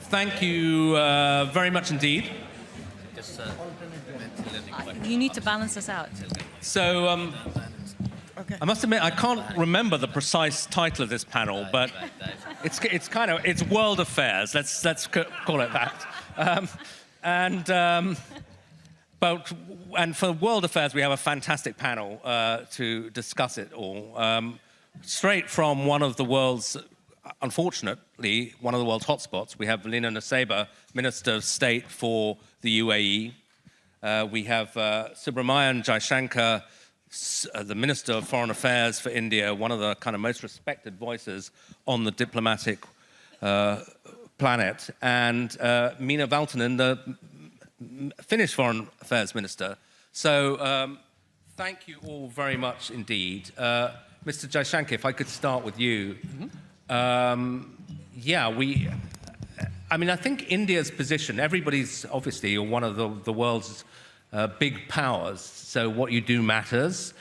Thank you very much indeed. You need to balance us out. So, I must admit, I can't remember the precise title of this panel, but it's World Affairs. Let's call it that. And for World Affairs, we have a fantastic panel to discuss it all. Straight from one of the world's, unfortunately, one of the world's hotspots, we have Elina Nusseibeh, Minister of State for the UAE. We have Subramanian Jaishankar, the Minister of Foreign Affairs for India, one of the kind of most respected voices on the diplomatic planet, and Minna Valtonen, the Finnish Foreign Affairs Minister. So thank you all very much indeed. Mr. Jaishankar, if I could start with you. I think India's position, everybody's obviously one of the world's big powers, so what you do matters.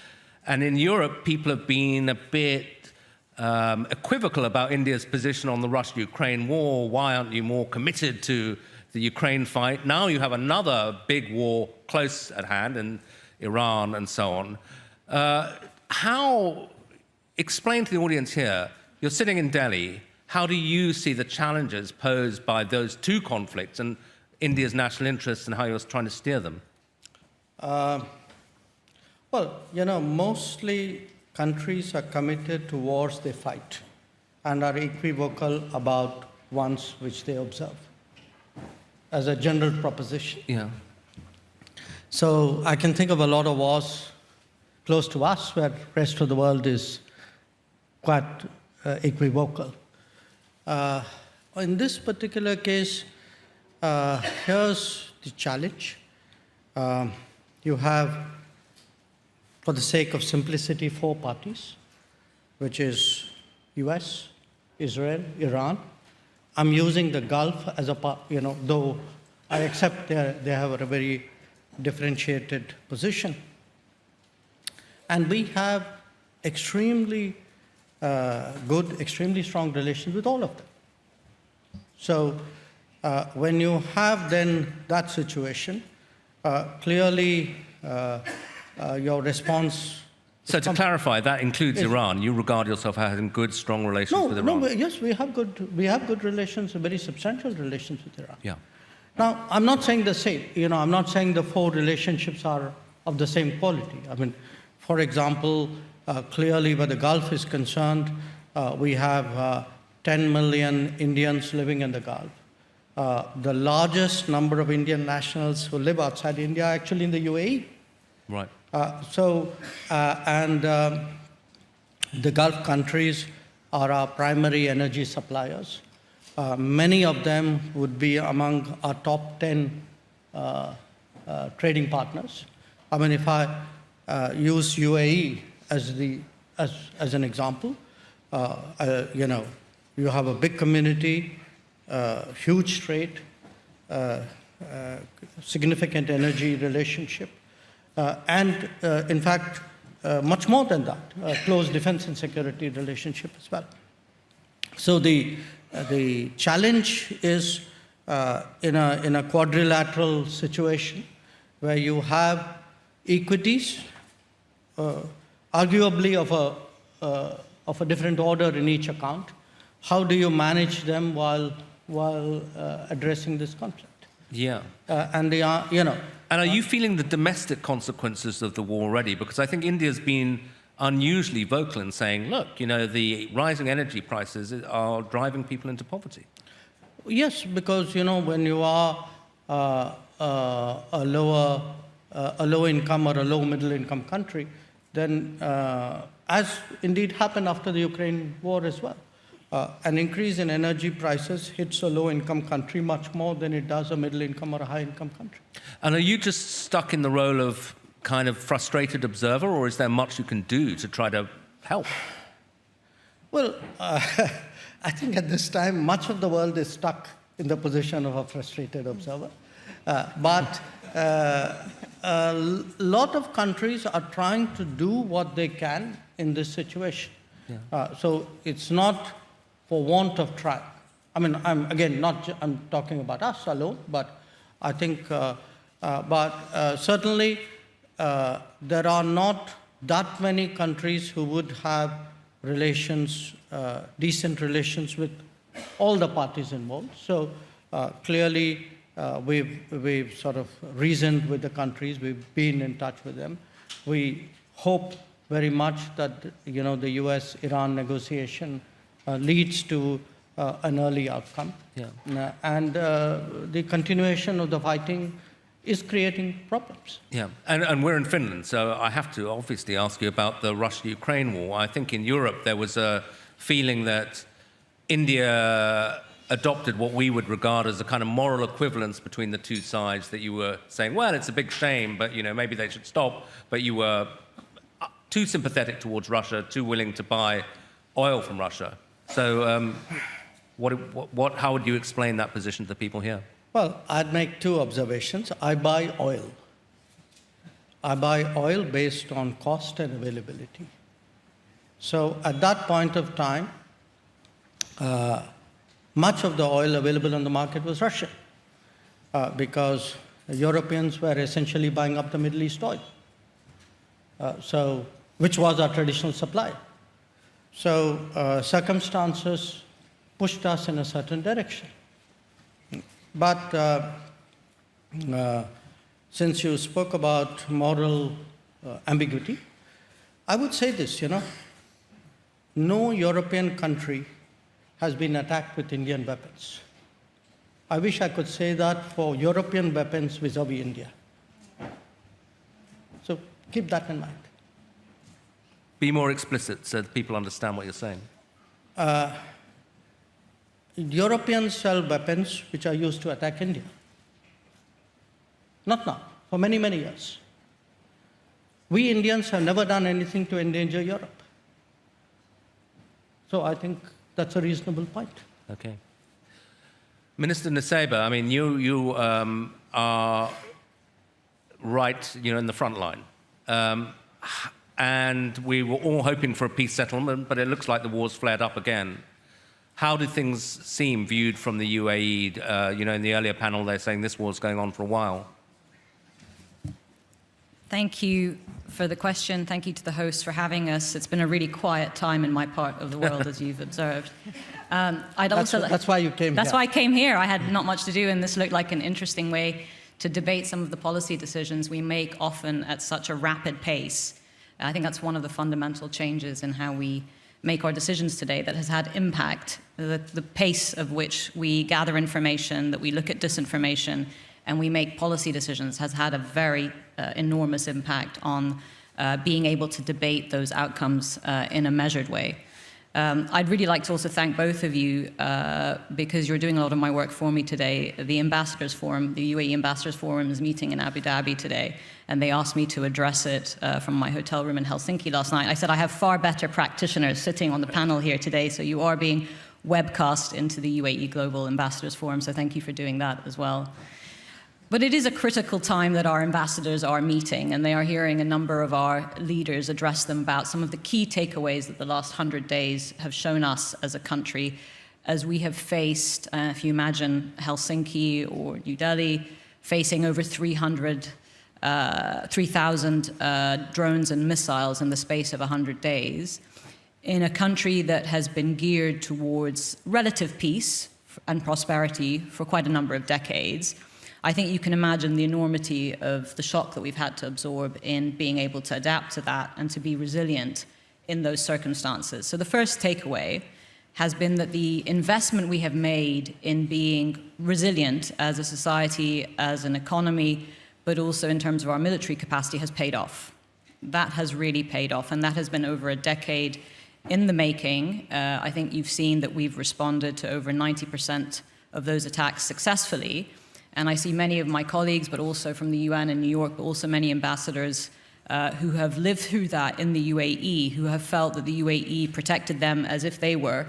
And in Europe, people have been a bit equivocal about India's position on the Russia-Ukraine war. Why aren't you more committed to the Ukraine fight? Now you have another big war close at hand in Iran and so on. Explain to the audience here, you're sitting in Delhi, how do you see the challenges posed by those two conflicts and India's national interests and how you're trying to steer them? Mostly countries are committed to wars they fight and are equivocal about ones which they observe, as a general proposition. Yeah. So I can think of a lot of wars close to us where the rest of the world is quite equivocal. In this particular case, here's the challenge. You have, for the sake of simplicity, 4 parties, which is US, Israel, Iran. I'm using the Gulf as a part, though I accept they have a very differentiated position. And we have extremely good, extremely strong relations with all of them. So when you have then that situation, clearly your response... So to clarify, that includes Iran. You regard yourself as having good, strong relations with Iran? Yes, we have good relations, very substantial relations with Iran. Yeah. Now, I'm not saying the same. I'm not saying the 4 relationships are of the same quality. I mean, for example, clearly where the Gulf is concerned, we have 10 million Indians living in the Gulf. The largest number of Indian nationals who live outside India are actually in the UAE. Right. The Gulf countries are our primary energy suppliers. Many of them would be among our top 10 trading partners. I mean, if I use UAE as an example, you have a big community, huge trade, significant energy relationship, and in fact, much more than that, close defense and security relationship as well. So the challenge is in a quadrilateral situation where you have equities, arguably of a different order in each account. How do you manage them while addressing this conflict? Yeah. And are you feeling the domestic consequences of the war already? Because I think India's been unusually vocal in saying, look, the rising energy prices are driving people into poverty. Yes, because, when you are a low income or a low middle income country, then as indeed happened after the Ukraine war as well, an increase in energy prices hits a low-income country much more than it does a middle-income or a high-income country. And are you just stuck in the role of kind of frustrated observer, or is there much you can do to try to help? Well, I think at this time, much of the world is stuck in the position of a frustrated observer. But a lot of countries are trying to do what they can in this situation. Yeah. So it's not for want of trying. I mean, I'm again I'm talking about us alone, but I think, certainly there are not that many countries who would have relations, decent relations with all the parties involved. So clearly, we've sort of reasoned with the countries. We've been in touch with them. We hope very much that the U.S.-Iran negotiation leads to an early outcome. Yeah. And the continuation of the fighting is creating problems. Yeah, and we're in Finland, so I have to obviously ask you about the Russia-Ukraine war. I think in Europe there was a feeling that India adopted what we would regard as a kind of moral equivalence between the two sides, that you were saying, well, it's a big shame, but maybe they should stop, but you were too sympathetic towards Russia, too willing to buy oil from Russia. So how would you explain that position to the people here? Well, I'd make two observations. I buy oil. I buy oil based on cost and availability. So at that point of time, much of the oil available on the market was Russian, because Europeans were essentially buying up the Middle East oil, which was our traditional supply. So circumstances pushed us in a certain direction. But since you spoke about moral ambiguity, I would say this, no European country has been attacked with Indian weapons. I wish I could say that for European weapons vis-à-vis India. So keep that in mind. Be more explicit so that people understand what you're saying. Europeans sell weapons which are used to attack India. Not now, for many, many years. We Indians have never done anything to endanger Europe. So I think that's a reasonable point. Okay. Minister Nusseibeh, I mean, you are right, in the front line. And we were all hoping for a peace settlement, but it looks like the war's flared up again. How do things seem viewed from the UAE? In the earlier panel, they're saying this war's going on for a while. Thank you for the question. Thank you to the hosts for having us. It's been a really quiet time in my part of the world, as you've observed. That's why you came here. That's why I came here. I had not much to do, and this looked like an interesting way to debate some of the policy decisions we make often at such a rapid pace. I think that's one of the fundamental changes in how we make our decisions today that has had impact. The pace of which we gather information, that we look at disinformation, and we make policy decisions has had a very enormous impact on being able to debate those outcomes in a measured way. I'd really like to also thank both of you because you're doing a lot of my work for me today. The Ambassadors Forum, the UAE Ambassadors Forum is meeting in Abu Dhabi today, and they asked me to address it from my hotel room in Helsinki last night. I said I have far better practitioners sitting on the panel here today, so you are being webcast into the UAE Global Ambassadors Forum, so thank you for doing that as well. But it is a critical time that our ambassadors are meeting, and they are hearing a number of our leaders address them about some of the key takeaways that the last 100 days have shown us as a country, as we have faced, if you imagine Helsinki or New Delhi, facing over 3,000 drones and missiles in the space of 100 days, in a country that has been geared towards relative peace and prosperity for quite a number of decades. I think you can imagine the enormity of the shock that we've had to absorb in being able to adapt to that and to be resilient in those circumstances. So the first takeaway has been that the investment we have made in being resilient as a society, as an economy, but also in terms of our military capacity has paid off. That has really paid off, and that has been over a decade in the making. I think you've seen that we've responded to over 90% of those attacks successfully. And I see many of my colleagues, but also from the UN in New York, but also many ambassadors who have lived through that in the UAE, who have felt that the UAE protected them as if they were,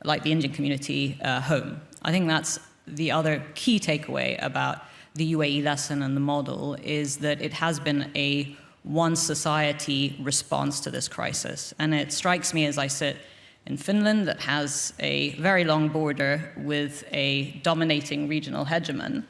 like the Indian community, home. I think that's the other key takeaway about the UAE lesson and the model, is that it has been a one society response to this crisis. And it strikes me as I sit in Finland that has a very long border with a dominating regional hegemon,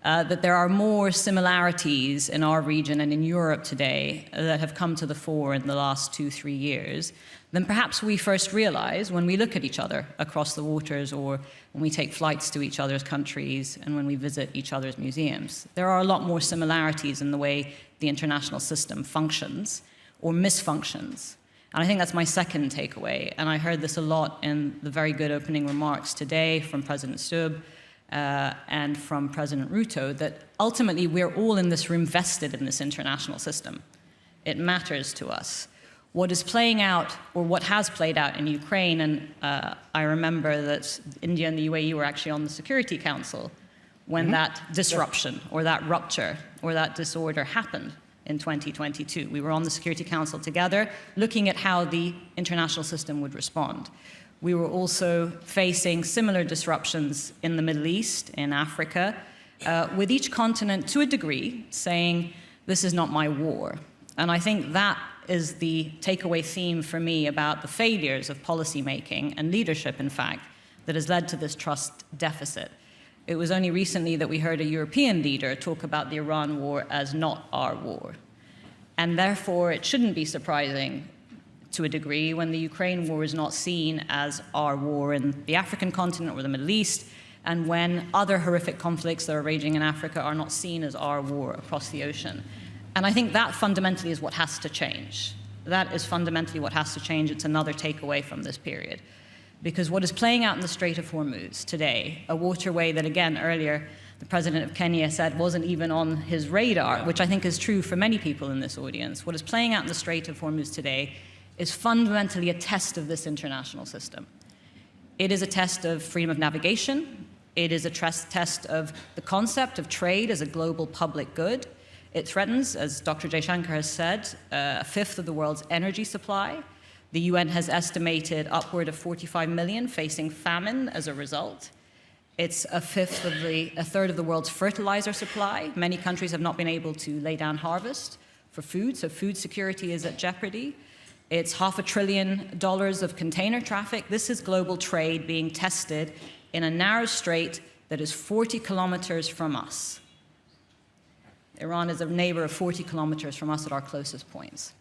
that there are more similarities in our region and in Europe today that have come to the fore in the last 2-3 years than perhaps we first realize when we look at each other across the waters, or when we take flights to each other's countries and when we visit each other's museums. There are a lot more similarities in the way the international system functions or misfunctions. And I think that's my second takeaway. And I heard this a lot in the very good opening remarks today from President Stubb and from President Ruto, that ultimately we're all in this room vested in this international system. It matters to us. What is playing out, or what has played out in Ukraine, and I remember that India and the UAE were actually on the Security Council when that disruption or that rupture or that disorder happened in 2022. We were on the Security Council together, looking at how the international system would respond. We were also facing similar disruptions in the Middle East, in Africa, with each continent, to a degree, saying, this is not my war. And I think that is the takeaway theme for me about the failures of policymaking and leadership, in fact, that has led to this trust deficit. It was only recently that we heard a European leader talk about the Iran war as not our war. And therefore, it shouldn't be surprising to a degree when the Ukraine war is not seen as our war in the African continent or the Middle East, and when other horrific conflicts that are raging in Africa are not seen as our war across the ocean. And I think that fundamentally is what has to change. That is fundamentally what has to change. It's another takeaway from this period. Because what is playing out in the Strait of Hormuz today, a waterway that, again, earlier, the president of Kenya said wasn't even on his radar, which I think is true for many people in this audience. What is playing out in the Strait of Hormuz today is fundamentally a test of this international system. It is a test of freedom of navigation. It is a test of the concept of trade as a global public good. It threatens, as Dr. Jaishankar has said, a fifth of the world's energy supply. The UN has estimated upward of 45 million facing famine as a result. It's a third of the world's fertilizer supply. Many countries have not been able to lay down harvest for food, so food security is at jeopardy. It's $500 billion of container traffic. This is global trade being tested in a narrow strait that is 40 kilometers from us. Iran is a neighbor of 40 kilometers from us at our closest points.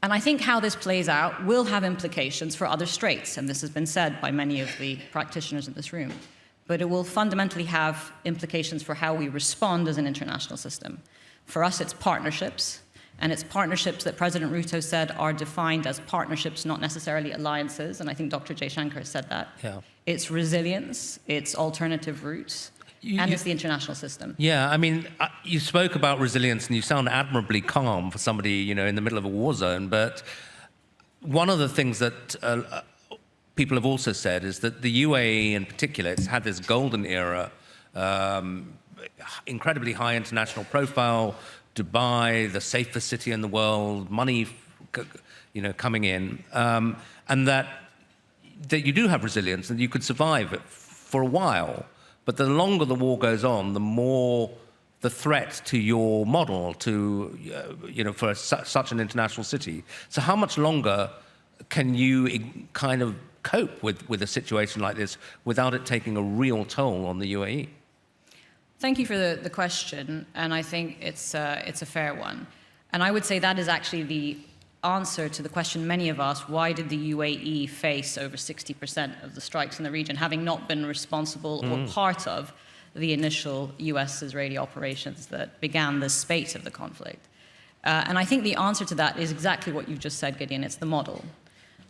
And I think how this plays out will have implications for other straits, and this has been said by many of the practitioners in this room. But it will fundamentally have implications for how we respond as an international system. For us, it's partnerships, and it's partnerships that President Ruto said are defined as partnerships, not necessarily alliances, and I think Dr. Jaishankar said that. Yeah. It's resilience, it's alternative routes, and it's the international system. Yeah, I mean, you spoke about resilience and you sound admirably calm for somebody, you know, in the middle of a war zone. But one of the things that people have also said is that the UAE in particular, it's had this golden era, incredibly high international profile, Dubai, the safest city in the world, money, you know, coming in, and that you do have resilience and you could survive it for a while. But the longer the war goes on, the more the threat to your model, to you know, for such an international city. So how much longer can you kind of cope with a situation like this without it taking a real toll on the UAE? Thank you for the question, and I think it's a fair one. And I would say that is actually the answer to the question many of us, why did the UAE face over 60% of the strikes in the region, having not been responsible or part of the initial US-Israeli operations that began the spate of the conflict? And I think the answer to that is exactly what you've just said, Gideon. It's the model.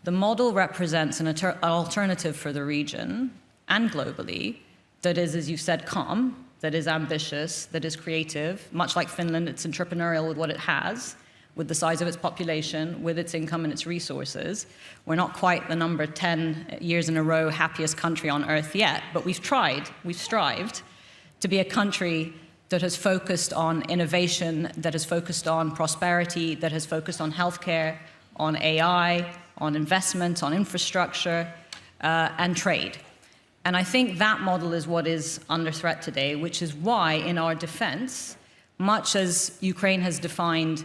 The model represents an alternative for the region and globally that is, as you said, calm, that is ambitious, that is creative. Much like Finland, it's entrepreneurial with what it has, with the size of its population, with its income and its resources. We're not quite the number 10 years in a row happiest country on earth yet, but we've strived to be a country that has focused on innovation, that has focused on prosperity, that has focused on healthcare, on AI, on investment, on infrastructure, and trade. And I think that model is what is under threat today, which is why in our defense, much as Ukraine has defined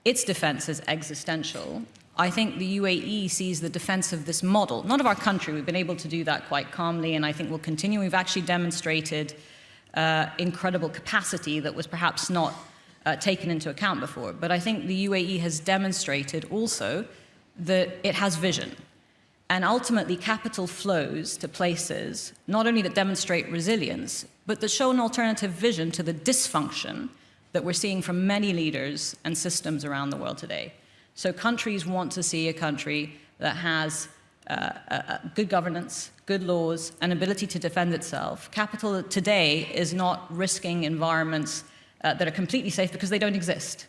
its defense as existential, I think the UAE sees the defense of this model, not of our country. We've been able to do that quite calmly, and I think we'll continue. We've actually demonstrated incredible capacity that was perhaps not taken into account before. But I think the UAE has demonstrated also that it has vision. And ultimately, capital flows to places not only that demonstrate resilience, but that show an alternative vision to the dysfunction that we're seeing from many leaders and systems around the world today. So countries want to see a country that has good governance, good laws, and ability to defend itself. Capital today is not risking environments that are completely safe because they don't exist.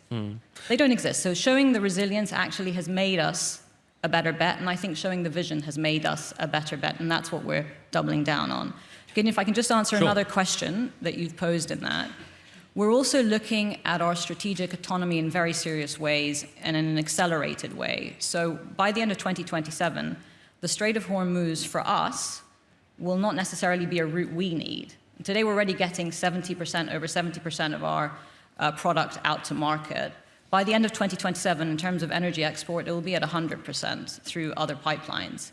They don't exist. So showing the resilience actually has made us a better bet, and I think showing the vision has made us a better bet, and that's what we're doubling down on. Gideon, if I can just answer another question that you've posed in that. We're also looking at our strategic autonomy in very serious ways and in an accelerated way. So by the end of 2027, the Strait of Hormuz for us will not necessarily be a route we need. Today we're already getting over 70% of our product out to market. By the end of 2027, in terms of energy export, it will be at 100% through other pipelines.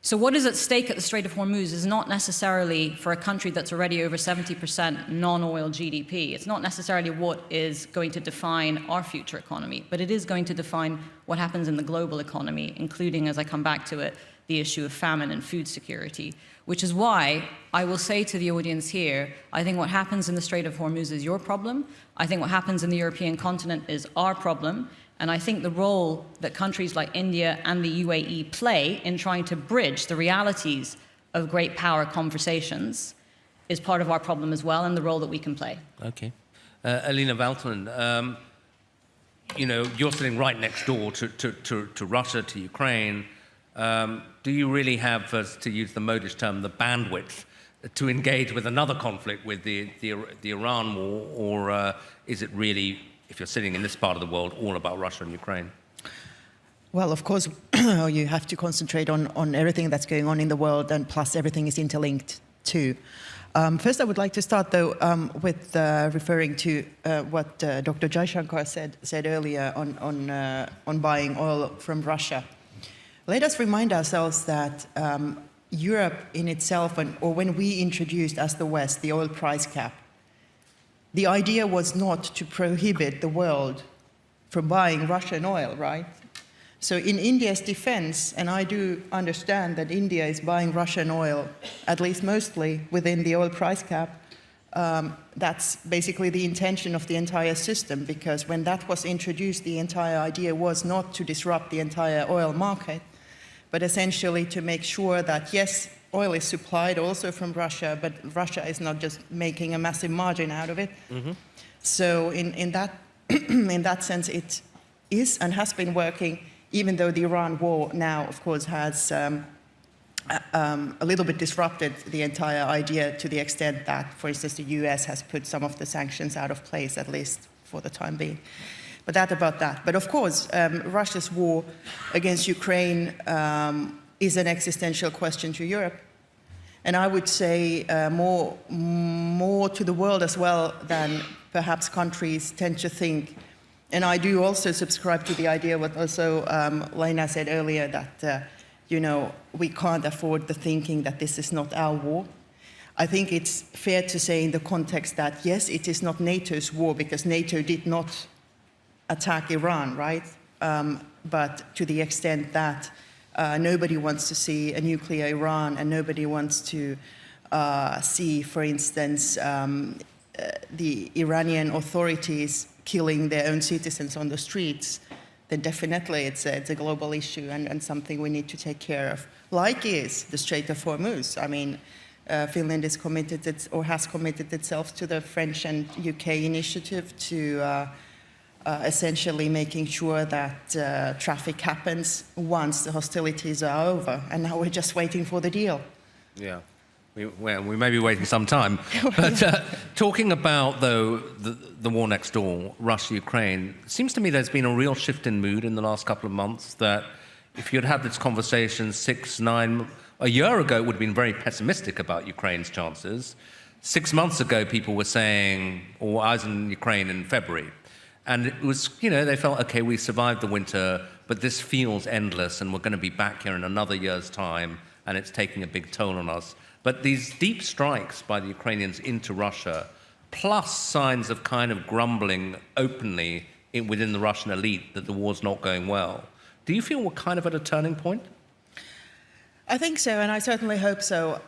So what is at stake at the Strait of Hormuz is not necessarily for a country that's already over 70% non-oil GDP. It's not necessarily what is going to define our future economy, but it is going to define what happens in the global economy, including, as I come back to it, the issue of famine and food security, which is why I will say to the audience here, I think what happens in the Strait of Hormuz is your problem. I think what happens in the European continent is our problem. And I think the role that countries like India and the UAE play in trying to bridge the realities of great power conversations is part of our problem as well, and the role that we can play. Okay. Elina, Valtonen, you know, you're sitting right next door to Russia, to Ukraine. Do you really have, to use the modish term, the bandwidth to engage with another conflict with the Iran war, or is it really, if you're sitting in this part of the world, all about Russia and Ukraine? Well, of course, you have to concentrate on everything that's going on in the world, and plus everything is interlinked too. First, I would like to start, though, with referring to what Dr. Jaishankar said earlier on buying oil from Russia. Let us remind ourselves that Europe in itself, or when we introduced as the West the oil price cap, the idea was not to prohibit the world from buying Russian oil, right? So in India's defense, and I do understand that India is buying Russian oil, at least mostly within the oil price cap, that's basically the intention of the entire system, because when that was introduced, the entire idea was not to disrupt the entire oil market, but essentially to make sure that, yes, oil is supplied also from Russia, but Russia is not just making a massive margin out of it. Mm-hmm. So in that sense, it is and has been working, even though the Iran war now, of course, has a little bit disrupted the entire idea to the extent that, for instance, the US has put some of the sanctions out of place, at least for the time being. But that about that. But of course, Russia's war against Ukraine is an existential question to Europe. And I would say more to the world as well than perhaps countries tend to think. And I do also subscribe to the idea what also Lana said earlier, that you know, we can't afford the thinking that this is not our war. I think it's fair to say in the context that, yes, it is not NATO's war, because NATO did not attack Iran, right? But to the extent that nobody wants to see a nuclear Iran, and nobody wants to see, for instance, the Iranian authorities killing their own citizens on the streets, then definitely it's a global issue and something we need to take care of, like is the Strait of Hormuz. I mean, Finland is committed, or has committed itself to the French and UK initiative to essentially making sure that traffic happens once the hostilities are over. And now we're just waiting for the deal. Yeah. We may be waiting some time. But talking about, though, the war next door, Russia-Ukraine, it seems to me there's been a real shift in mood in the last couple of months, that if you'd had this conversation a year ago, it would have been very pessimistic about Ukraine's chances. 6 months ago, people were saying, or I was in Ukraine in February, and it was, you know, they felt, okay, we survived the winter, but this feels endless and we're going to be back here in another year's time and it's taking a big toll on us. But these deep strikes by the Ukrainians into Russia, plus signs of kind of grumbling openly within the Russian elite that the war's not going well, do you feel we're kind of at a turning point? I think so, and I certainly hope so.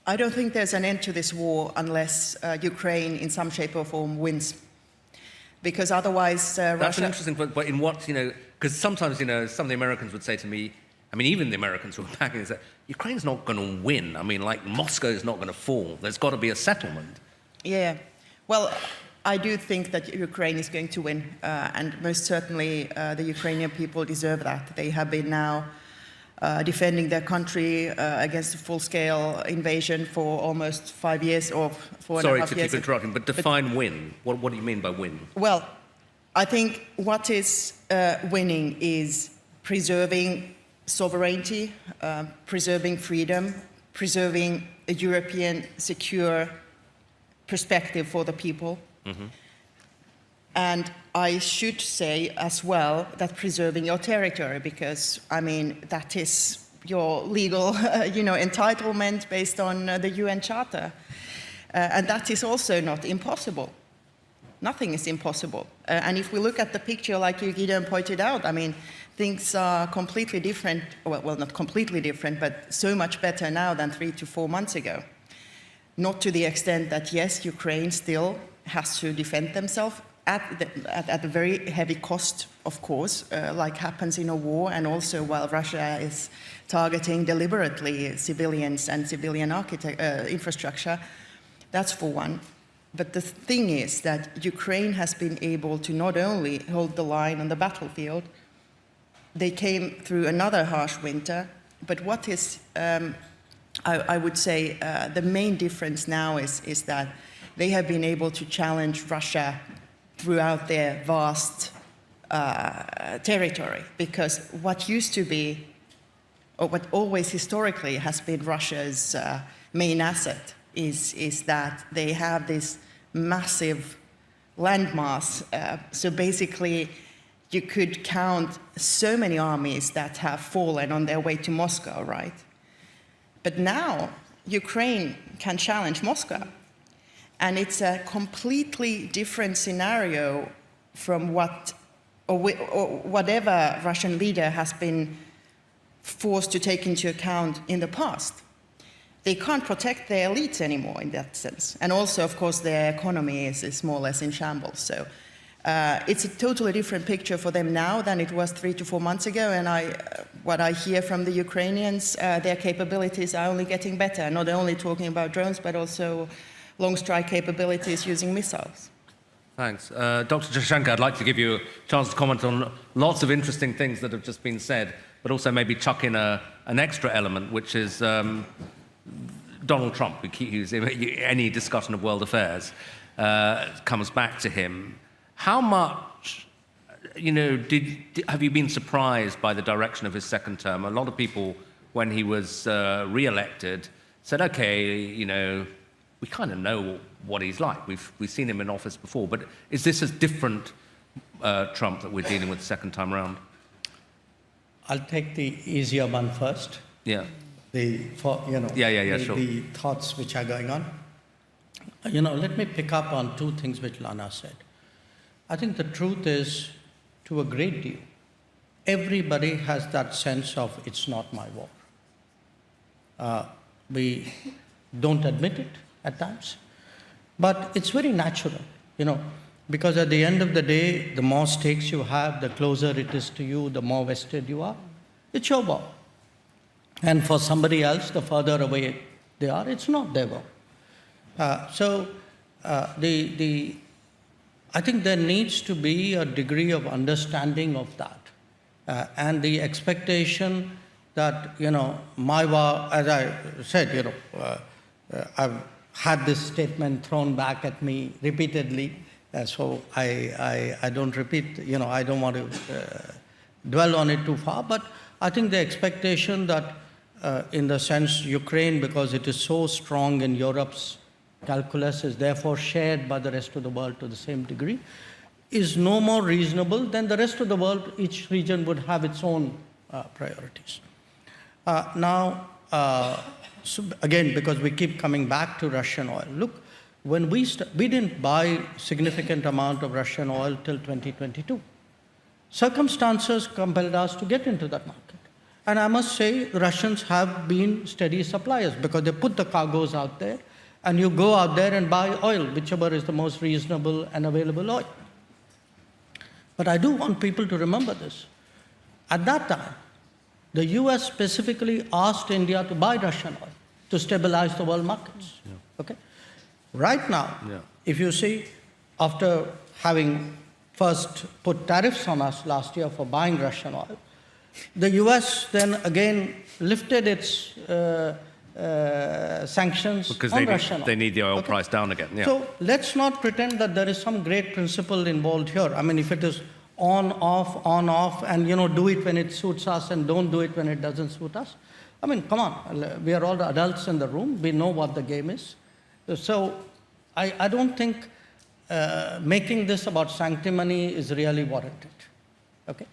I don't think there's an end to this war unless Ukraine, in some shape or form, wins. Because otherwise, That's Russia... an interesting point, but in what, because sometimes, some of the Americans would say to me, even the Americans who are backing this, Ukraine's not going to win. Moscow's not going to fall. There's got to be a settlement. Yeah. Well, I do think that Ukraine is going to win, and most certainly the Ukrainian people deserve that. They have been now defending their country against a full-scale invasion for almost 5 years or 4.5 years. Sorry to keep interrupting, but define win. What do you mean by win? Well, I think what is winning is preserving sovereignty, preserving freedom, preserving a European secure perspective for the people. Mm-hmm. And I should say as well that preserving your territory, because that is your legal entitlement based on the UN Charter. And that is also not impossible. Nothing is impossible. And if we look at the picture, like you, Gideon, pointed out, things are completely different, well, not completely different, but so much better now than 3 to 4 months ago. Not to the extent that, yes, Ukraine still has to defend themselves at a very heavy cost, of course, like happens in a war, and also while Russia is targeting deliberately civilians and civilian infrastructure. That's for one. But the thing is that Ukraine has been able to not only hold the line on the battlefield, they came through another harsh winter, but what is, I would say, the main difference now is that they have been able to challenge Russia throughout their vast territory, because what used to be, or what always historically has been Russia's main asset is that they have this massive landmass. So basically, you could count so many armies that have fallen on their way to Moscow, right? But now, Ukraine can challenge Moscow. And it's a completely different scenario from whatever Russian leader has been forced to take into account in the past. They can't protect their elites anymore in that sense. And also, of course, their economy is more or less in shambles. So it's a totally different picture for them now than it was 3 to 4 months ago. And what I hear from the Ukrainians, their capabilities are only getting better, not only talking about drones, but also long strike capabilities using missiles. Thanks. Dr. Jaishankar, I'd like to give you a chance to comment on lots of interesting things that have just been said, but also maybe chuck in an extra element, which is Donald Trump, any discussion of world affairs comes back to him. How much, have you been surprised by the direction of his second term? A lot of people, when he was re-elected, said, okay, we kind of know what he's like. We've seen him in office before, but is this a different Trump that we're dealing with the second time around? I'll take the easier one first. Yeah. The thoughts which are going on. Let me pick up on two things which Lana said. I think the truth is, to a great deal, everybody has that sense of it's not my war. We don't admit it at times, but it's very natural, because at the end of the day, the more stakes you have, the closer it is to you, the more vested you are. It's your war. And for somebody else, the further away they are, it's not their war. I think there needs to be a degree of understanding of that, and the expectation that, my war, as I said, I've had this statement thrown back at me repeatedly, so I don't repeat, I don't want to dwell on it too far, but I think the expectation that in the sense Ukraine, because it is so strong in Europe's calculus, is therefore shared by the rest of the world to the same degree. is no more reasonable than the rest of the world. Each region would have its own priorities. So again, because we keep coming back to Russian oil, look, when we didn't buy significant amount of Russian oil till 2022. Circumstances compelled us to get into that market. And I must say, the Russians have been steady suppliers because they put the cargoes out there, and you go out there and buy oil, whichever is the most reasonable and available oil. But I do want people to remember this. At that time, the US specifically asked India to buy Russian oil to stabilize the world markets. Yeah. Okay? Right now, if you see, after having first put tariffs on us last year for buying Russian oil, the US then again lifted its sanctions because on Russian oil. They need the oil price down again. Yeah. So let's not pretend that there is some great principle involved here. I mean, if it is on, off, and do it when it suits us and don't do it when it doesn't suit us. I mean, come on, we are all the adults in the room. We know what the game is. So I don't think making this about sanctimony is really warranted. Okay.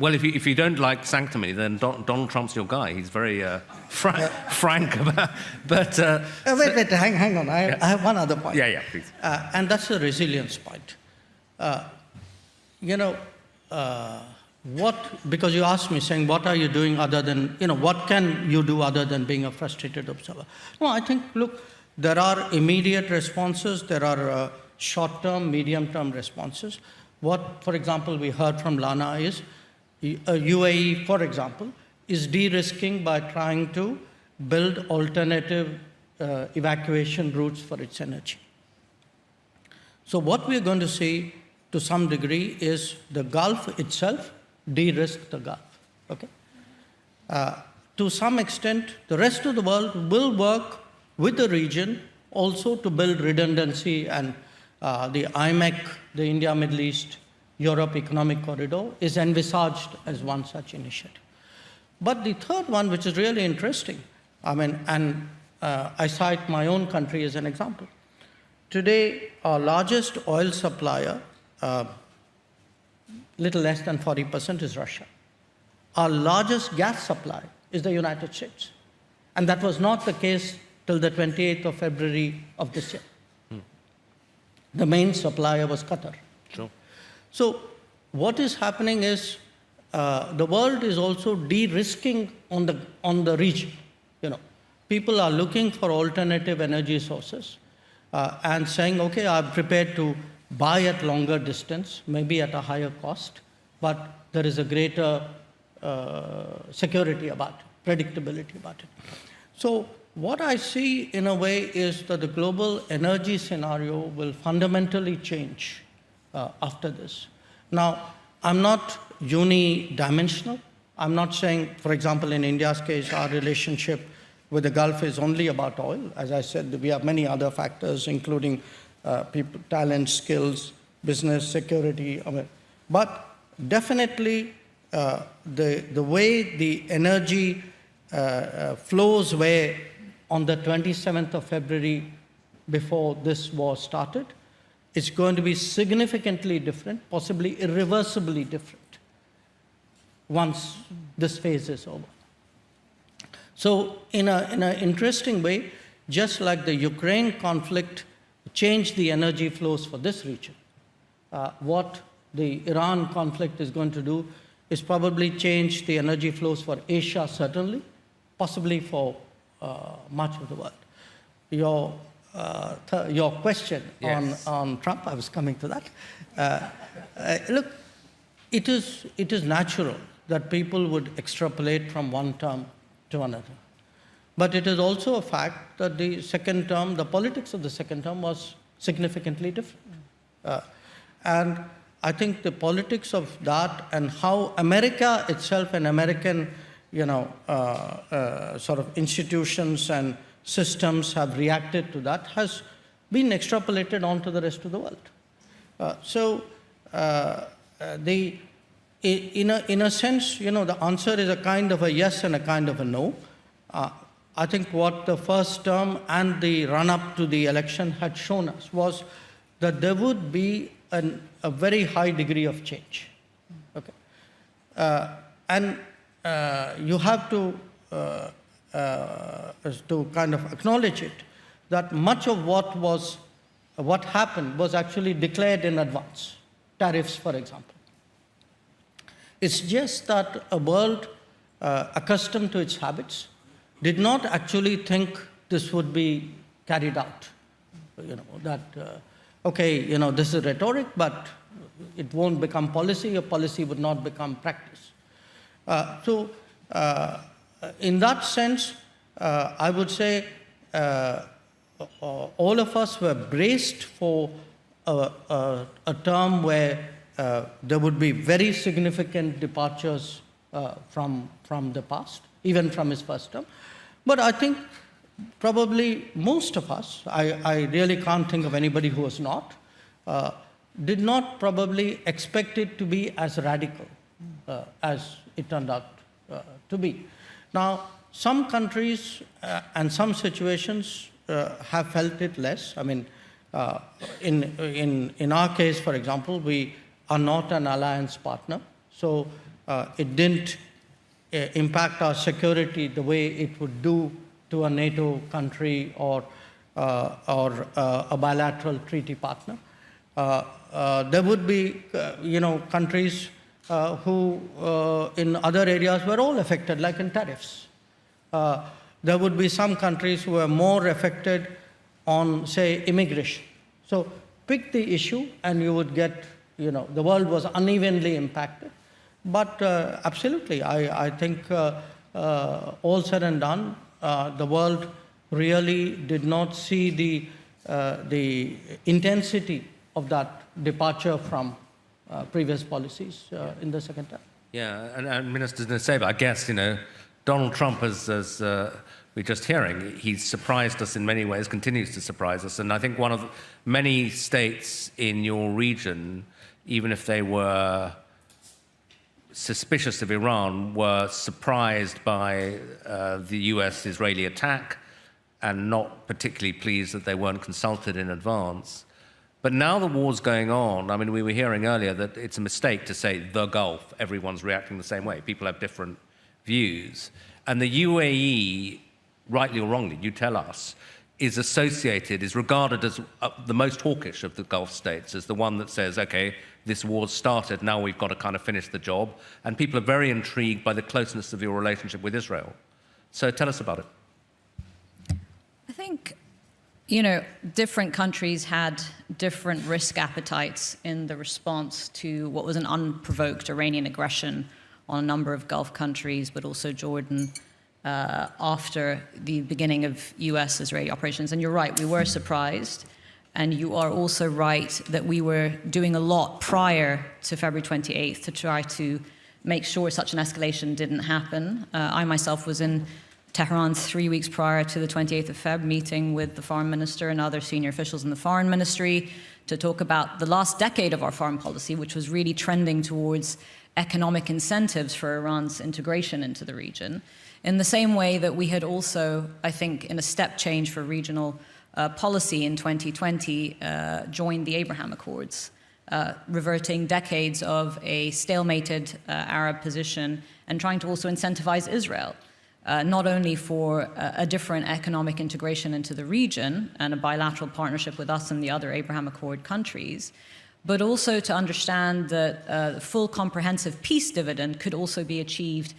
Well, if you don't like sanctimony, then Donald Trump's your guy. He's very frank about. But wait, hang on. I have one other point. Yeah, please. And that's the resilience point. Because you asked me saying, what are you doing other than, what can you do other than being a frustrated observer? No, I think, look, there are immediate responses. There are short-term, medium-term responses. What, for example, we heard from Lana is UAE, for example, is de-risking by trying to build alternative evacuation routes for its energy. So what we're going to see to some degree is the Gulf itself de-risk the Gulf. Okay? To some extent, the rest of the world will work with the region also to build redundancy, and the IMEC, the India, Middle East, Europe Economic Corridor, is envisaged as one such initiative. But the third one, which is really interesting, I cite my own country as an example. Today, our largest oil supplier, little less than 40%, is Russia. Our largest gas supply is the United States. And that was not the case till the 28th of February of this year. The main supplier was Qatar. Sure. So what is happening is the world is also de-risking on the region. People are looking for alternative energy sources and saying, okay, I'm prepared to buy at longer distance, maybe at a higher cost, but there is a greater security about it, predictability about it. So what I see in a way is that the global energy scenario will fundamentally change after this. Now, I'm not unidimensional. I'm not saying, for example, in India's case, our relationship with the Gulf is only about oil. As I said, we have many other factors, including people, talent, skills, business, security. But definitely, the way the energy flows were on the 27th of February before this war started, it's going to be significantly different, possibly irreversibly different, once this phase is over. So in an interesting way, just like the Ukraine conflict changed the energy flows for this region, what the Iran conflict is going to do is probably change the energy flows for Asia, certainly, possibly for much of the world. Your question on Trump, I was coming to that. Look, it is natural that people would extrapolate from one term to another. But it is also a fact that the second term, the politics of the second term was significantly different. And I think the politics of that and how America itself and American sort of institutions and systems have reacted to that has been extrapolated onto the rest of the world. In a sense, the answer is a kind of a yes and a kind of a no. I think what the first term and the run-up to the election had shown us was that there would be a very high degree of change. Okay, and you have to kind of acknowledge it, that much of what happened was actually declared in advance. Tariffs, for example. It's just that a world accustomed to its habits did not actually think this would be carried out. Okay, this is rhetoric, but it won't become policy, or policy would not become practice. So in that sense, I would say all of us were braced for a term where there would be very significant departures from the past, even from his first term. But I think probably most of us, I really can't think of anybody who was not, did not probably expect it to be as radical as it turned out to be. Now, some countries and some situations have felt it less. I mean, in our case, for example, we are not an alliance partner, so it didn't impact our security the way it would do to a NATO country or a bilateral treaty partner. There would be, countries who in other areas were all affected, like in tariffs. There would be some countries who were more affected on, say, immigration. So pick the issue and you would get, the world was unevenly impacted. But absolutely, I think all said and done, the world really did not see the intensity of that departure from previous policies in the second term. Yeah, and Minister Nusseibeh, I guess, Donald Trump, as we're just hearing, he's surprised us in many ways, continues to surprise us. And I think one of many states in your region, even if they were suspicious of Iran, were surprised by the US-Israeli attack and not particularly pleased that they weren't consulted in advance. But now the war's going on. I mean, we were hearing earlier that it's a mistake to say the Gulf, everyone's reacting the same way. People have different views. And the UAE, rightly or wrongly, you tell us, is regarded as the most hawkish of the Gulf states, as the one that says, okay, this war's started, now we've got to kind of finish the job. And people are very intrigued by the closeness of your relationship with Israel. So tell us about it. I think, different countries had different risk appetites in the response to what was an unprovoked Iranian aggression on a number of Gulf countries, but also Jordan, after the beginning of US-Israeli operations. And you're right, we were surprised. And you are also right that we were doing a lot prior to February 28th to try to make sure such an escalation didn't happen. I myself was in Tehran 3 weeks prior to the 28th of Feb, meeting with the foreign minister and other senior officials in the foreign ministry to talk about the last decade of our foreign policy, which was really trending towards economic incentives for Iran's integration into the region. In the same way that we had also, I think, in a step change for regional policy in 2020, joined the Abraham Accords, reverting decades of a stalemated Arab position and trying to also incentivize Israel, not only for a different economic integration into the region and a bilateral partnership with us and the other Abraham Accord countries, but also to understand that the full comprehensive peace dividend could also be achieved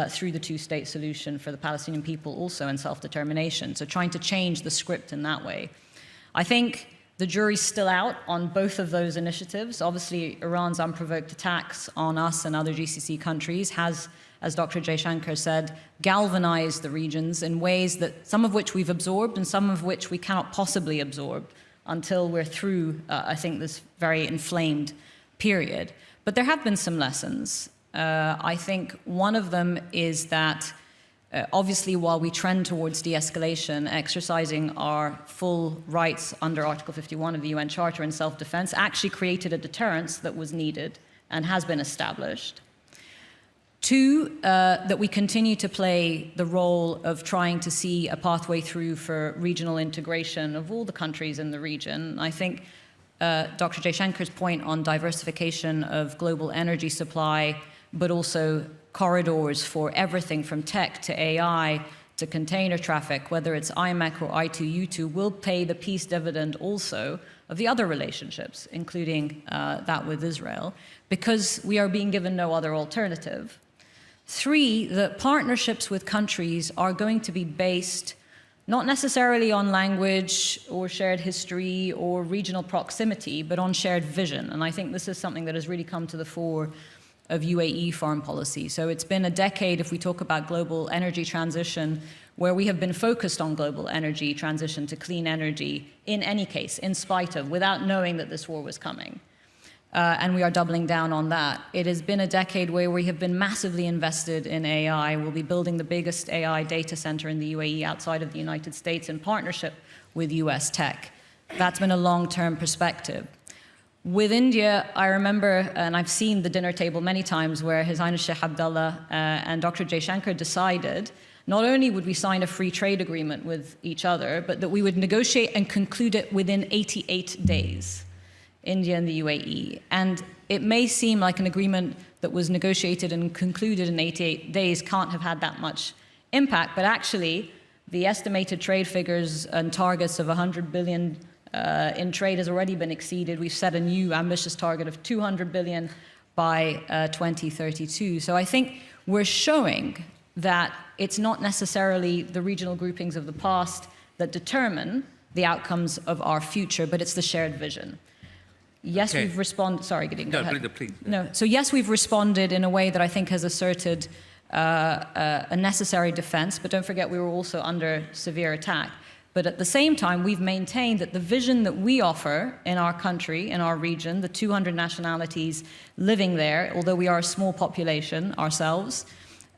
through the two-state solution for the Palestinian people also and self-determination. So trying to change the script in that way. I think the jury's still out on both of those initiatives. Obviously, Iran's unprovoked attacks on us and other GCC countries has, as Dr. Jaishankar said, galvanized the regions in ways that some of which we've absorbed and some of which we cannot possibly absorb until we're through, I think, this very inflamed period. But there have been some lessons. I think one of them is that obviously while we trend towards de-escalation, exercising our full rights under Article 51 of the UN Charter in self-defense actually created a deterrence that was needed and has been established. Two, that we continue to play the role of trying to see a pathway through for regional integration of all the countries in the region. I think Dr. Jaishankar's point on diversification of global energy supply, but also corridors for everything from tech to AI to container traffic, whether it's IMEC or I2U2, will pay the peace dividend also of the other relationships, including that with Israel, because we are being given no other alternative. 3, the partnerships with countries are going to be based not necessarily on language or shared history or regional proximity, but on shared vision. And I think this is something that has really come to the fore of UAE foreign policy. So it's been a decade, if we talk about global energy transition, where we have been focused on global energy transition to clean energy in any case, in spite of, without knowing that this war was coming. And we are doubling down on that. It has been a decade where we have been massively invested in AI. We'll be building the biggest AI data center in the UAE outside of the United States in partnership with US tech. That's been a long-term perspective. With India, I remember, and I've seen the dinner table many times, where His Highness Sheikh Abdullah and Dr. Jaishankar decided not only would we sign a free trade agreement with each other, but that we would negotiate and conclude it within 88 days. India and the UAE. And it may seem like an agreement that was negotiated and concluded in 88 days can't have had that much impact, but actually the estimated trade figures and targets of 100 billion in trade has already been exceeded. We've set a new ambitious target of 200 billion by 2032. So I think we're showing that it's not necessarily the regional groupings of the past that determine the outcomes of our future, but it's the shared vision. Yes, we've responded. Sorry, Gideon, go ahead. Please. No, so yes, we've responded in a way that I think has asserted a necessary defense, but don't forget we were also under severe attack. But at the same time, we've maintained that the vision that we offer in our country, in our region, the 200 nationalities living there, although we are a small population ourselves,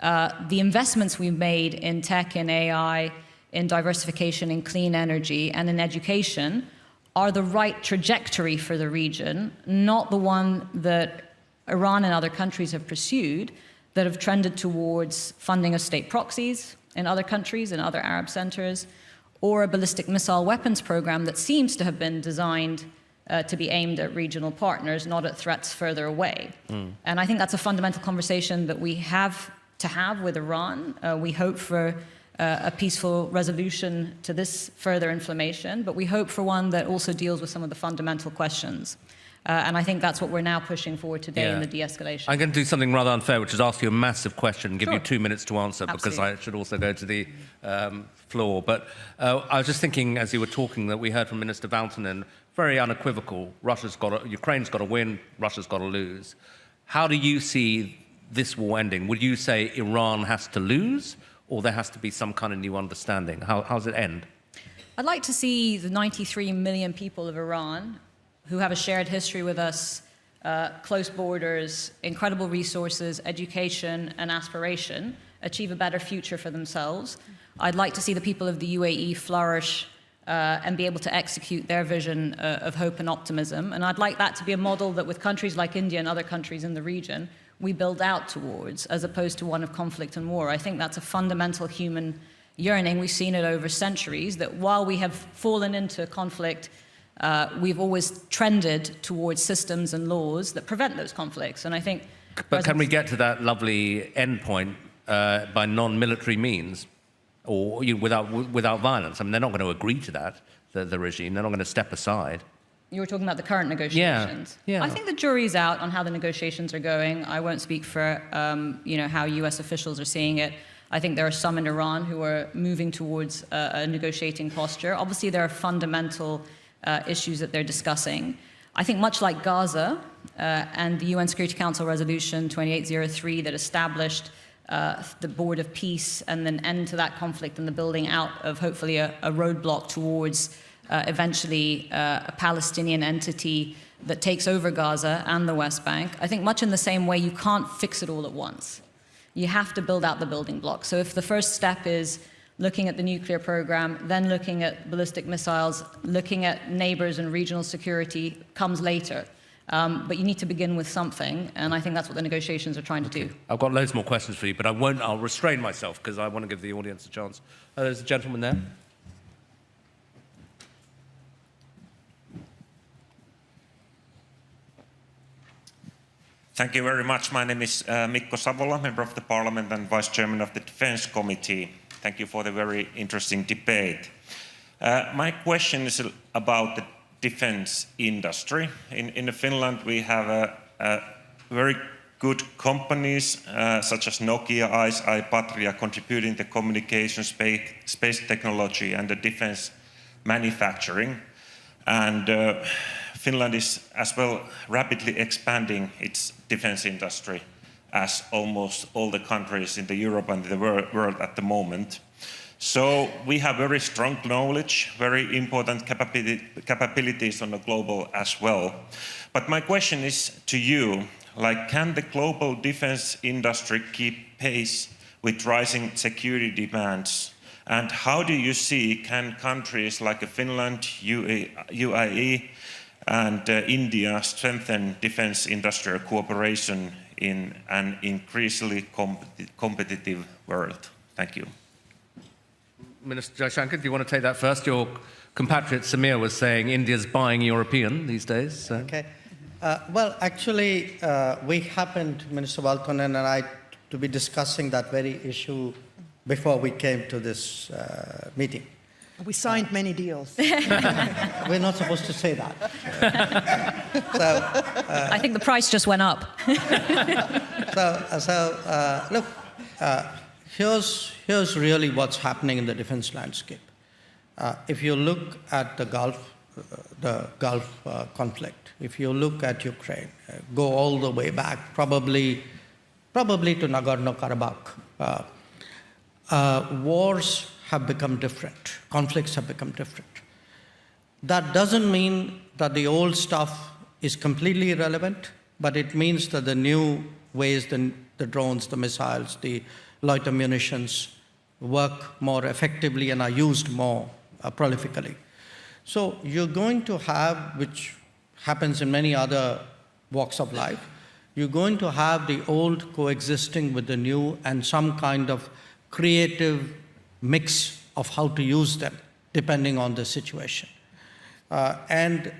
the investments we've made in tech, in AI, in diversification, in clean energy, and in education are the right trajectory for the region, not the one that Iran and other countries have pursued that have trended towards funding of state proxies in other countries, in other Arab centers, or a ballistic missile weapons program that seems to have been designed to be aimed at regional partners, not at threats further away. And I think that's a fundamental conversation that we have to have with Iran. We hope for a peaceful resolution to this further inflammation, but we hope for one that also deals with some of the fundamental questions. And I think that's what we're now pushing forward today in the de-escalation. I'm going to do something rather unfair, which is ask you a massive question and give you 2 minutes to answer, Absolutely. because I should also go to the floor. But I was just thinking, as you were talking, that we heard from Minister Valtonen, very unequivocal, Ukraine's got to win, Russia's got to lose. How do you see this war ending? Would you say Iran has to lose, or there has to be some kind of new understanding? How does it end? I'd like to see the 93 million people of Iran who have a shared history with us, close borders, incredible resources, education, and aspiration, achieve a better future for themselves. I'd like to see the people of the UAE flourish and be able to execute their vision of hope and optimism. And I'd like that to be a model that with countries like India and other countries in the region, we build out towards, as opposed to one of conflict and war. I think that's a fundamental human yearning. We've seen it over centuries, that while we have fallen into conflict, we've always trended towards systems and laws that prevent those conflicts. And I think... But can we get to that lovely endpoint by non-military means, or without violence? I mean, they're not going to agree to that, the regime. They're not going to step aside. You were talking about the current negotiations. Yeah. I think the jury's out on how the negotiations are going. I won't speak for how US officials are seeing it. I think there are some in Iran who are moving towards a negotiating posture. Obviously, there are fundamental issues that they're discussing. I think much like Gaza and the UN Security Council Resolution 2803 that established the Board of Peace and then end to that conflict and the building out of hopefully a roadblock towards eventually a Palestinian entity that takes over Gaza and the West Bank. I think much in the same way, you can't fix it all at once. You have to build out the building blocks. So if the first step is looking at the nuclear program, then looking at ballistic missiles, looking at neighbors and regional security comes later. But you need to begin with something, and I think that's what the negotiations are trying to do. I've got loads more questions for you, but I'll restrain myself because I want to give the audience a chance. There's a gentleman there. Thank you very much. My name is Mikko Savola, Member of the Parliament and Vice Chairman of the Defence Committee. Thank you for the very interesting debate. My question is about the defence industry. In Finland, we have very good companies such as Nokia, ICEYE, Patria contributing to communication, space technology and the defence manufacturing. And Finland is as well rapidly expanding its defence industry as almost all the countries in Europe and the world at the moment. So we have very strong knowledge, very important capabilities on the global as well. But my question is to you, like, can the global defence industry keep pace with rising security demands? And how do you see, can countries like Finland, UAE and India strengthen defence industrial cooperation in an increasingly competitive world? Thank you. Minister Jaishankar, do you want to take that first? Your compatriot Samir was saying India's buying European these days. So. Okay. Well, actually, we happened, Minister Valtonen and I, to be discussing that very issue before we came to this meeting. We signed many deals. We're not supposed to say that. I think the price just went up. Look, here's really what's happening in the defense landscape. If you look at the Gulf conflict, if you look at Ukraine, go all the way back, probably to Nagorno-Karabakh, wars have become different. Conflicts have become different. That doesn't mean that the old stuff is completely irrelevant, but it means that the new ways, the drones, the missiles, the loiter munitions work more effectively and are used more prolifically. So you're going to have, which happens in many other walks of life, you're going to have the old coexisting with the new and some kind of creative mix of how to use them, depending on the situation. In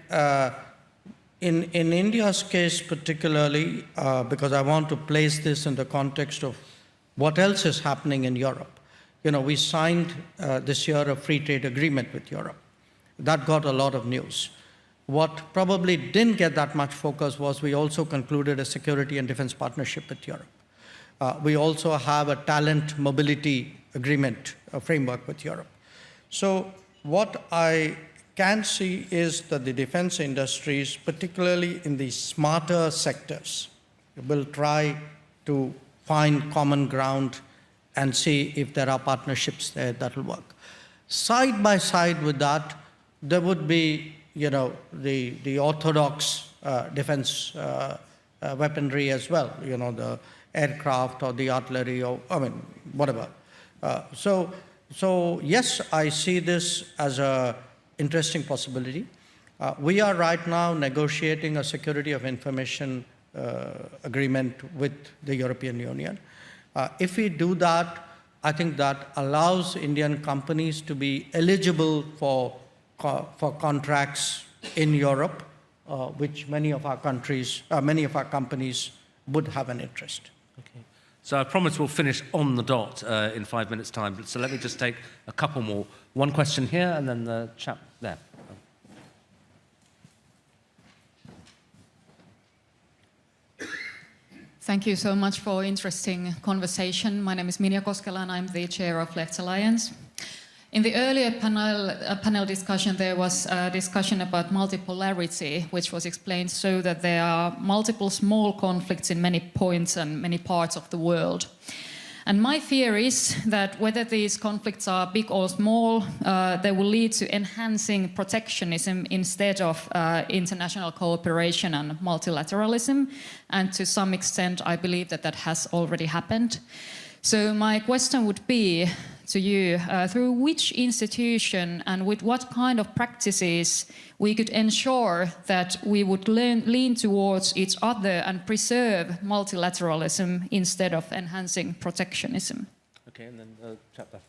India's case particularly, because I want to place this in the context of what else is happening in Europe. You know, we signed this year a free trade agreement with Europe. That got a lot of news. What probably didn't get that much focus was we also concluded a security and defense partnership with Europe. We also have a talent mobility agreement, a framework with Europe. So what I can see is that the defense industries, particularly in the smarter sectors, will try to find common ground and see if there are partnerships there that will work. Side by side with that, there would be, you know, the orthodox defense weaponry as well, you know, the aircraft or the artillery or, I mean, whatever. So yes, I see this as an interesting possibility. We are right now negotiating a security of information agreement with the European Union. If we do that, I think that allows Indian companies to be eligible for contracts in Europe, which many of our companies would have an interest. Okay. So I promise we'll finish on the dot in 5 minutes' time. So let me just take a couple more. One question here, and then the chap there. Thank you so much for interesting conversation. My name is Minja Koskela and I'm the chair of Left Alliance. In the earlier panel discussion, there was a discussion about multipolarity, which was explained so that there are multiple small conflicts in many points and many parts of the world. And my fear is that whether these conflicts are big or small, they will lead to enhancing protectionism instead of international cooperation and multilateralism. And to some extent, I believe that that has already happened. So my question would be to you, through which institution and with what kind of practices we could ensure that we would lean towards each other and preserve multilateralism instead of enhancing protectionism? Okay, and then chap there.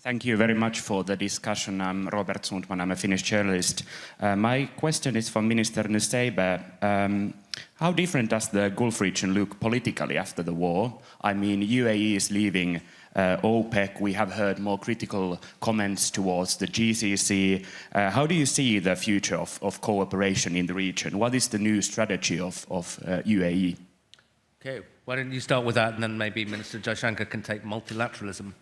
Thank you very much for the discussion. I'm Robert Sundman, I'm a Finnish journalist. My question is for Minister Nusseibeh. How different does the Gulf region look politically after the war? I mean, UAE is leaving OPEC. We have heard more critical comments towards the GCC. How do you see the future of cooperation in the region? What is the new strategy of UAE? Okay, why don't you start with that, and then maybe Minister Jaishankar can take multilateralism.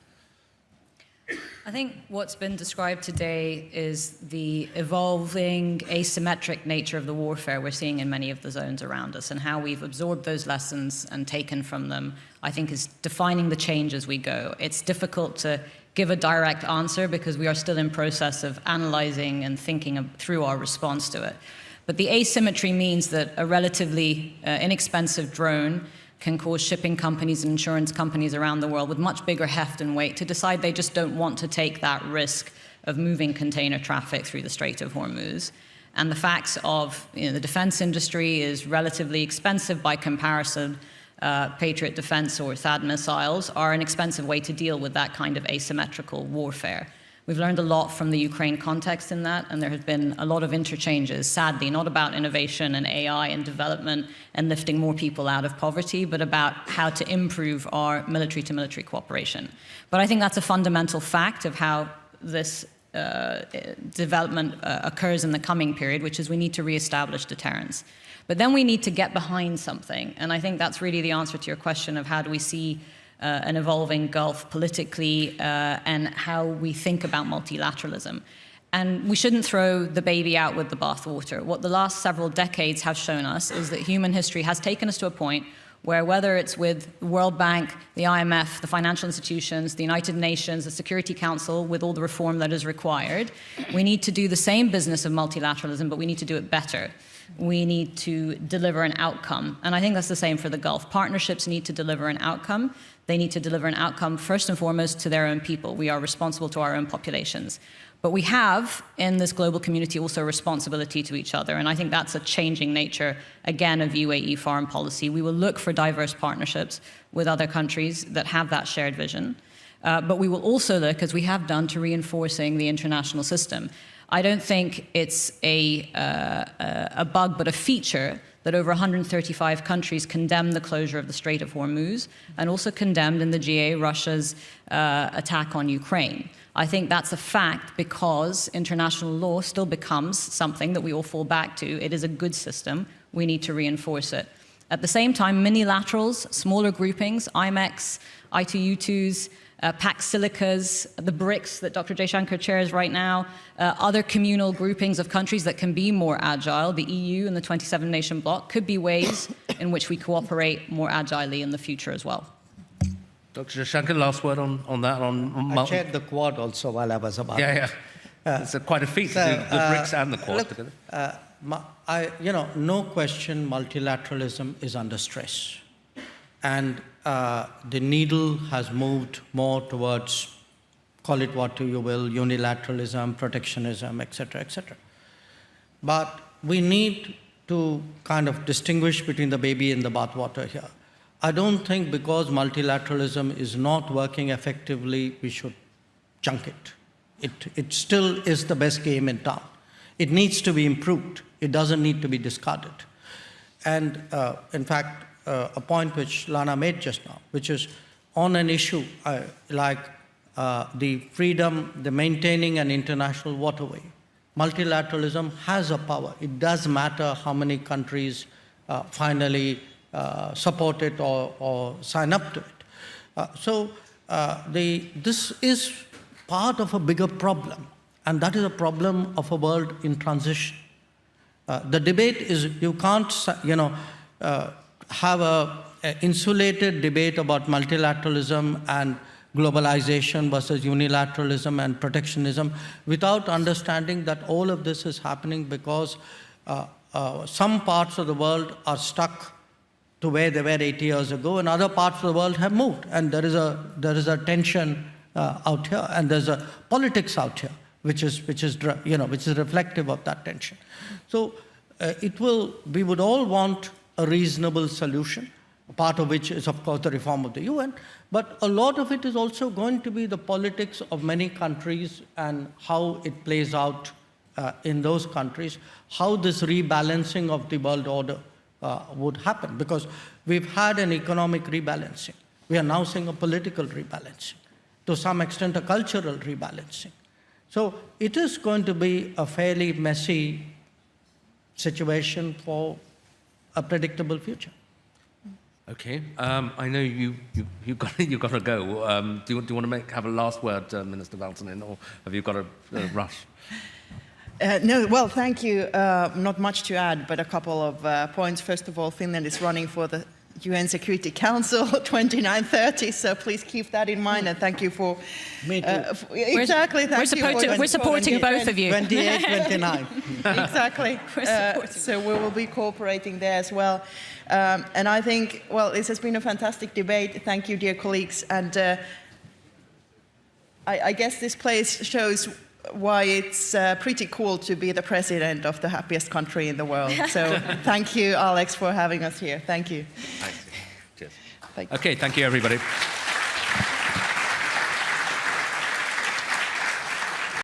I think what's been described today is the evolving asymmetric nature of the warfare we're seeing in many of the zones around us, and how we've absorbed those lessons and taken from them, I think, is defining the change as we go. It's difficult to give a direct answer because we are still in process of analyzing and thinking through our response to it. But the asymmetry means that a relatively inexpensive drone can cause shipping companies and insurance companies around the world with much bigger heft and weight to decide they just don't want to take that risk of moving container traffic through the Strait of Hormuz. And the facts of the defense industry is relatively expensive by comparison. Patriot defense or THAAD missiles are an expensive way to deal with that kind of asymmetrical warfare. We've learned a lot from the Ukraine context in that, and there have been a lot of interchanges, sadly, not about innovation and AI and development and lifting more people out of poverty, but about how to improve our military-to-military cooperation. But I think that's a fundamental fact of how this development occurs in the coming period, which is we need to reestablish deterrence. But then we need to get behind something, and I think that's really the answer to your question of how do we see an evolving Gulf politically and how we think about multilateralism. And we shouldn't throw the baby out with the bathwater. What the last several decades have shown us is that human history has taken us to a point where, whether it's with the World Bank, the IMF, the financial institutions, the United Nations, the Security Council, with all the reform that is required, we need to do the same business of multilateralism, but we need to do it better. We need to deliver an outcome. And I think that's the same for the Gulf. Partnerships need to deliver an outcome. They need to deliver an outcome first and foremost to their own people. We are responsible to our own populations. But we have, in this global community, also a responsibility to each other. And I think that's a changing nature, again, of UAE foreign policy. We will look for diverse partnerships with other countries that have that shared vision. But we will also look, as we have done, to reinforcing the international system. I don't think it's a bug, but a feature that over 135 countries condemned the closure of the Strait of Hormuz and also condemned in the GA Russia's attack on Ukraine. I think that's a fact because international law still becomes something that we all fall back to. It is a good system. We need to reinforce it. At the same time, minilaterals, smaller groupings, IMEX, I2U2s, Pax Silicas, the BRICS that Dr. Jaishankar chairs right now, other communal groupings of countries that can be more agile, the EU and the 27-nation bloc, could be ways in which we cooperate more agilely in the future as well. Dr. Jaishankar, last word on that? I chaired the Quad also while I was about. Yeah. It's quite a feat to do the BRICS and the Quad together. No question, multilateralism is under stress. And the needle has moved more towards, call it what you will, unilateralism, protectionism, etc., etc. But we need to kind of distinguish between the baby and the bathwater here. I don't think because multilateralism is not working effectively, we should junk it. It still is the best game in town. It needs to be improved. It doesn't need to be discarded. And in fact, a point which Lana made just now, which is on an issue like the freedom, the maintaining an international waterway. Multilateralism has a power. It does matter how many countries finally support it or sign up to it. This is part of a bigger problem, and that is a problem of a world in transition. The debate is you can't, have an insulated debate about multilateralism and globalization versus unilateralism and protectionism without understanding that all of this is happening because some parts of the world are stuck to where they were 80 years ago, and other parts of the world have moved. And there is a tension out here, and there's a politics out here, which is reflective of that tension. So we would all want a reasonable solution, part of which is, of course, the reform of the UN, but a lot of it is also going to be the politics of many countries and how it plays out in those countries, how this rebalancing of the world order would happen, because we've had an economic rebalancing. We are now seeing a political rebalancing, to some extent a cultural rebalancing. So it is going to be a fairly messy situation for a predictable future. Okay, I know you've got to go. Do you want to have a last word, Minister Valtonen, or have you got to rush? No, well, thank you. Not much to add, but a couple of points. First of all, Finland is running for the UN Security Council 29-30, so please keep that in mind, and thank you for... Me too. Exactly, We're supporting both of you. 28, 29. Exactly. So we will be cooperating there as well. And I think, well, this has been a fantastic debate. Thank you, dear colleagues. And I guess this place shows why it's pretty cool to be the president of the happiest country in the world. So thank you, Alex, for having us here. Thank you. Thanks. Cheers. Okay, thank you, everybody.